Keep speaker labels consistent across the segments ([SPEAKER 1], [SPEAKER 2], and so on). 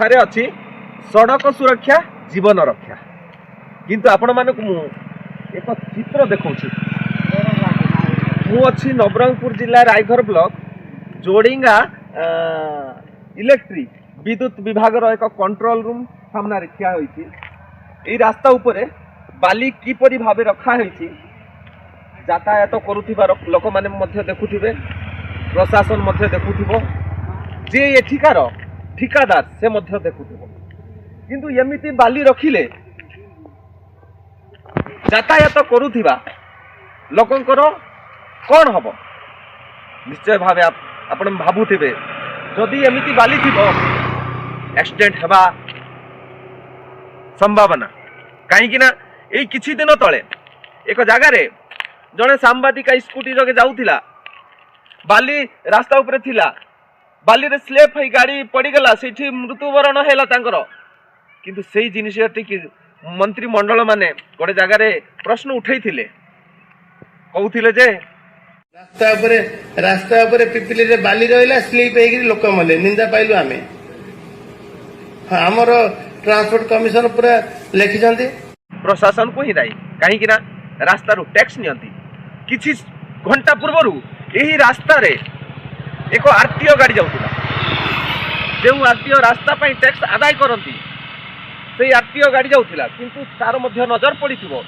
[SPEAKER 1] कथारे अच्छी सड़क सुरक्षा जीवन रक्षा किंतु आपण मानक मु एक चित्र देखौछि मु अच्छी नवरंगपुर जिला रायघर ब्लॉक जोड़िंगा इलेक्ट्रिक विद्युत विभाग एक कंट्रोल रूम सामना ठिया होइछि। एई रास्ता उपरे बाली किपरि भाबे रखा होइछि यातायात करुथिबा लोक माने मध्य देखुथिबे प्रशासन मध्य देखुथिबो जे एठिकार ठिकादार से मध्य देखुथिबो किंतु एमिति बाली रखिले यातायात करुथिबा लोकंकर कौन हब निश्चय भावे आपण भाबुथिबे जदि एमिति बाली थिबो एक्सीडेंट हेबा संभावना कहीं ना एई किछि दिन तले एक जगार जड़े सांबादिका स्कूटी जगे जाऊला बाली रास्ता उपरे थिला बाली रे स्लेप है गाड़ी पड़गला से मृत्युवरण है किंतु से जिनिस मंत्रिमंडल माने गोटे जगार प्रश्न उठे कहते जे
[SPEAKER 2] रास्ता उपरे पिपिली रे बाली रहिला स्लीप हेगी लोक मले निंदा पाइलु आमे हमर ट्रांसपोर्ट कमिशन पूरा लिखिजंती
[SPEAKER 1] प्रशासन को ही दायी कहीं ना रास्ता रू टैक्स नियंती किछि घंटा पूर्व यही रास्ता रे एक आरटीओ गाड़ी जाऊला जो आरटीओ रास्ता पाई टैक्स आदाय करती से आरटीओ गाड़ी जाऊला किंतु तार मध्य नजर पड़िथिबो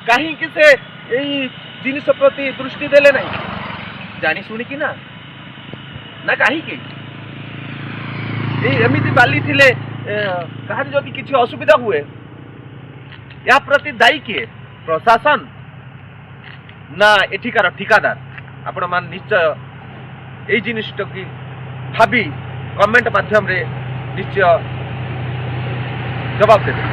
[SPEAKER 1] कहीं से यही जिनिस प्रति दृष्टि देले नहीं जानी शुणी कि ना कहीं एमती बाली थिले कहार जदि किसी असुविधा हुए या प्रति दायी किए प्रशासन ना एठिकार ठिकादार आपण मान निश्चय यही जिनिस की भावी कमेंट माध्यम रे निश्चय जवाब देते।